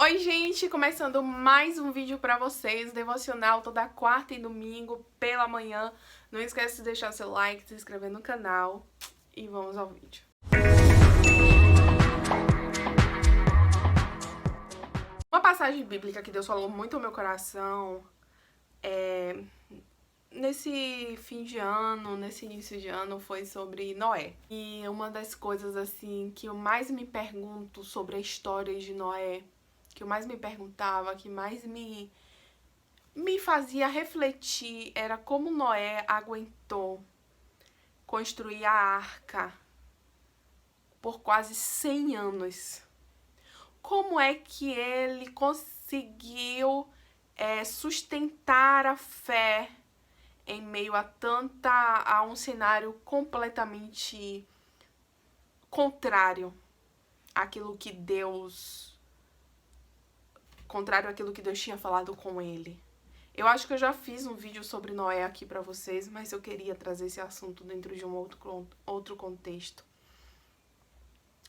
Oi, gente! Começando mais um vídeo pra vocês, devocional toda quarta e domingo pela manhã. Não esquece de deixar seu like, se inscrever no canal e vamos ao vídeo. Uma passagem bíblica que Deus falou muito ao meu coração nesse fim de ano, nesse início de ano, foi sobre Noé. E uma das coisas assim que eu mais me pergunto sobre a história de Noé, que eu mais me perguntava, que mais me fazia refletir, era como Noé aguentou construir a arca por quase 100 anos. Como é que ele conseguiu sustentar a fé em meio a um cenário completamente contrário àquilo que Deus tinha falado com ele. Eu acho que eu já fiz um vídeo sobre Noé aqui pra vocês, mas eu queria trazer esse assunto dentro de um outro contexto.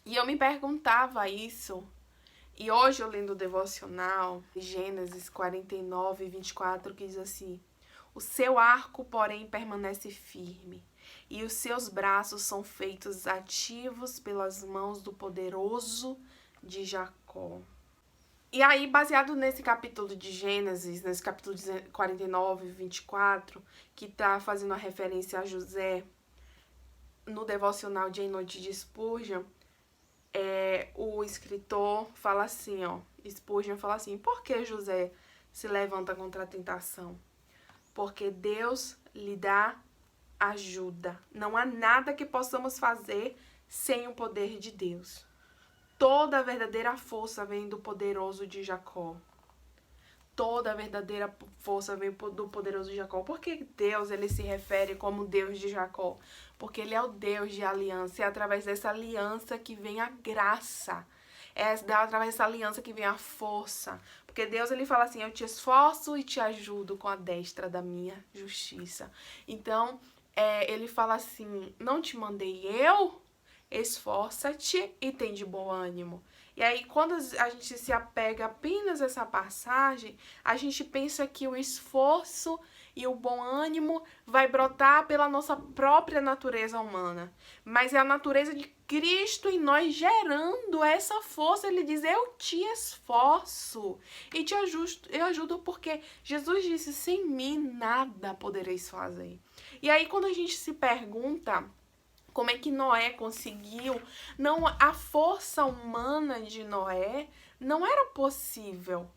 E eu me perguntava isso, e hoje eu lendo o devocional, Gênesis 49, 24, que diz assim: o seu arco, porém, permanece firme, e os seus braços são feitos ativos pelas mãos do poderoso de Jacó. E aí, baseado nesse capítulo de Gênesis, nesse capítulo 49, 24, que tá fazendo a referência a José, no devocional Dia e Noite de Spurgeon, o escritor fala assim, Spurgeon fala assim: por que José se levanta contra a tentação? Porque Deus lhe dá ajuda. Não há nada que possamos fazer sem o poder de Deus. Toda a verdadeira força vem do poderoso de Jacó. Toda a verdadeira força vem do poderoso de Jacó. Por que Deus ele se refere como Deus de Jacó? Porque ele é o Deus de aliança. É através dessa aliança que vem a graça. É através dessa aliança que vem a força. Porque Deus ele fala assim: eu te esforço e te ajudo com a destra da minha justiça. Então, ele fala assim: não te mandei eu? Esforça-te e tem de bom ânimo. E aí, quando a gente se apega apenas a essa passagem, a gente pensa que o esforço e o bom ânimo vai brotar pela nossa própria natureza humana. Mas é a natureza de Cristo em nós gerando essa força. Ele diz: eu te esforço e eu ajudo porque Jesus disse: sem mim nada podereis fazer. E aí, quando a gente se pergunta como é que Noé conseguiu? Não, a força humana de Noé não era possível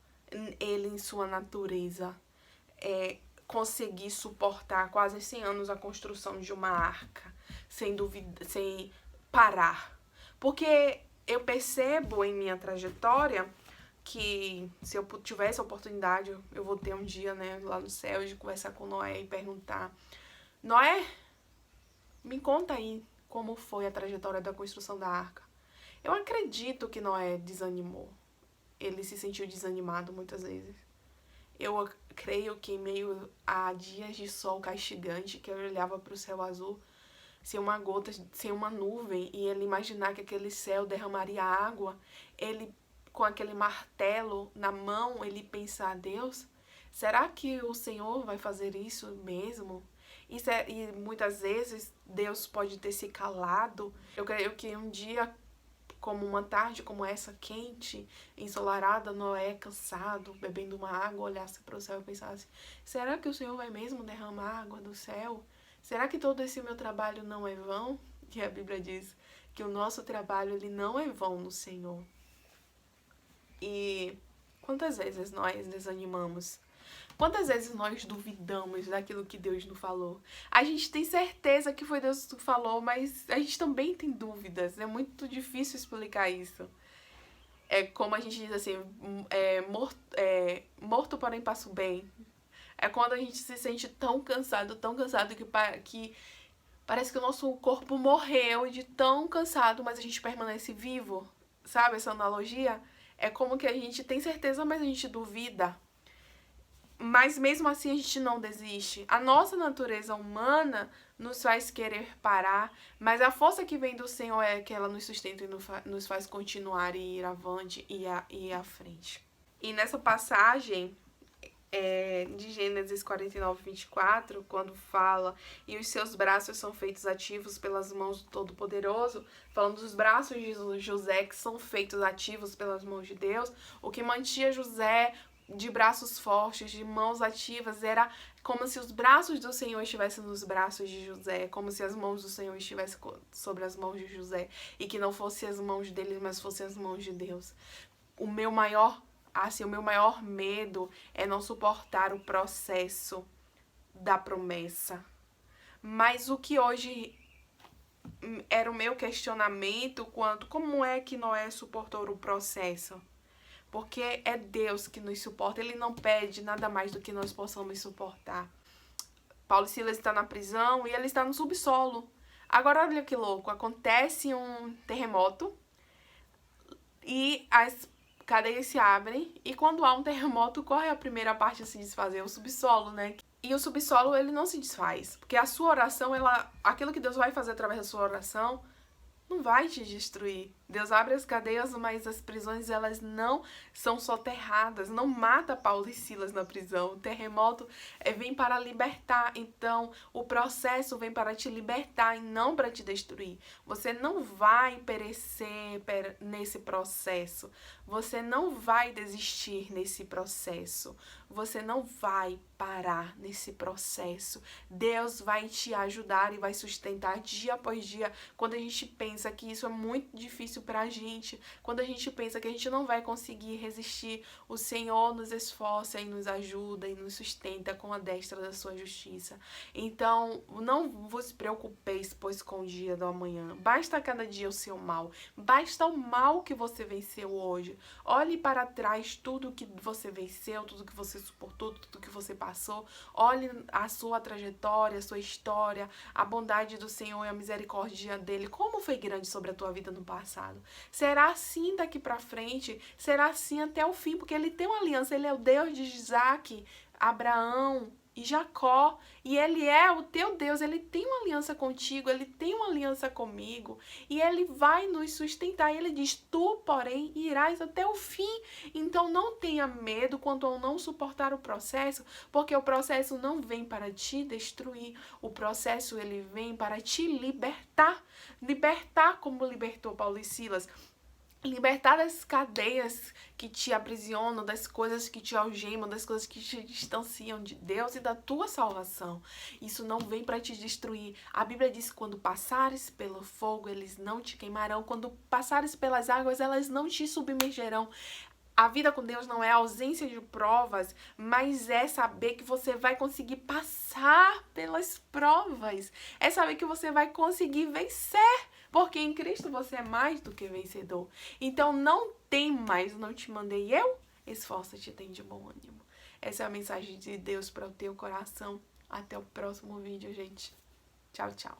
ele em sua natureza conseguir suportar quase 100 anos a construção de uma arca sem dúvida, sem parar. Porque eu percebo em minha trajetória que se eu tivesse a oportunidade, eu vou ter um dia, né, lá no céu, de conversar com Noé e perguntar: Noé, me conta aí como foi a trajetória da construção da arca. Eu acredito que Noé desanimou. Ele se sentiu desanimado muitas vezes. Eu creio que em meio a dias de sol castigante, que eu olhava para o céu azul, sem uma gota, sem uma nuvem, e ele imaginar que aquele céu derramaria água, ele, com aquele martelo na mão, ele pensar: Deus, será que o Senhor vai fazer isso mesmo? E muitas vezes Deus pode ter se calado. Eu creio que um dia, como uma tarde como essa, quente, ensolarada, Noé, cansado, bebendo uma água, olhasse para o céu e pensasse: será que o Senhor vai mesmo derramar água do céu? Será que todo esse meu trabalho não é vão? E a Bíblia diz que o nosso trabalho ele não é vão no Senhor. E quantas vezes nós desanimamos? Quantas vezes nós duvidamos daquilo que Deus nos falou? A gente tem certeza que foi Deus que falou, mas a gente também tem dúvidas. É muito difícil explicar isso. É como a gente diz assim, morto porém passo bem. É quando a gente se sente tão cansado que parece que o nosso corpo morreu de tão cansado, mas a gente permanece vivo. Sabe essa analogia? É como que a gente tem certeza, mas a gente duvida. Mas mesmo assim a gente não desiste. A nossa natureza humana nos faz querer parar, mas a força que vem do Senhor é que ela nos sustenta e nos faz continuar e ir avante e ir à frente. E nessa passagem de Gênesis 49, 24, quando fala e os seus braços são feitos ativos pelas mãos do Todo-Poderoso, falando dos braços de José que são feitos ativos pelas mãos de Deus, o que mantinha José de braços fortes, de mãos ativas, era como se os braços do Senhor estivessem nos braços de José, como se as mãos do Senhor estivessem sobre as mãos de José, e que não fossem as mãos dele, mas fossem as mãos de Deus. O meu maior medo é não suportar o processo da promessa. Mas o que hoje era o meu questionamento quanto como é que Noé suportou o processo? Porque é Deus que nos suporta, Ele não pede nada mais do que nós possamos suportar. Paulo e Silas está na prisão e ele está no subsolo. Agora olha que louco, acontece um terremoto e as cadeias se abrem e quando há um terremoto, corre a primeira parte a se desfazer, o subsolo, né? E o subsolo, ele não se desfaz, porque a sua oração, aquilo que Deus vai fazer através da sua oração, não vai te destruir. Deus abre as cadeias, mas as prisões, elas não são soterradas. Não mata Paulo e Silas na prisão. O terremoto vem para libertar. Então, o processo vem para te libertar e não para te destruir. Você não vai perecer nesse processo. Você não vai desistir nesse processo. Você não vai parar nesse processo. Deus vai te ajudar e vai sustentar dia após dia. Quando a gente pensa que isso é muito difícil pra gente, quando a gente pensa que a gente não vai conseguir resistir, o Senhor nos esforça e nos ajuda e nos sustenta com a destra da sua justiça. Então, não vos preocupeis, pois com o dia do amanhã. Basta cada dia o seu mal. Basta o mal que você venceu hoje. Olhe para trás tudo que você venceu, tudo que você suportou, tudo que você passou. Olhe a sua trajetória, a sua história, a bondade do Senhor e a misericórdia dele. Como foi grande sobre a tua vida no passado. Será assim daqui pra frente, será assim até o fim, porque ele tem uma aliança, ele é o Deus de Isaac, Abraão e Jacó, e ele é o teu Deus, ele tem uma aliança contigo, ele tem uma aliança comigo, e ele vai nos sustentar, ele diz, tu, porém, irás até o fim, então não tenha medo quanto ao não suportar o processo, porque o processo não vem para te destruir, o processo ele vem para te libertar, como libertou Paulo e Silas, libertar das cadeias que te aprisionam, das coisas que te algemam, das coisas que te distanciam de Deus e da tua salvação. Isso não vem para te destruir. A Bíblia diz que quando passares pelo fogo, eles não te queimarão. Quando passares pelas águas, elas não te submergerão. A vida com Deus não é ausência de provas, mas é saber que você vai conseguir passar pelas provas. É saber que você vai conseguir vencer, porque em Cristo você é mais do que vencedor. Então não tem mais, não te mandei eu, esforça-te e tem de bom ânimo. Essa é a mensagem de Deus para o teu coração. Até o próximo vídeo, gente. Tchau, tchau.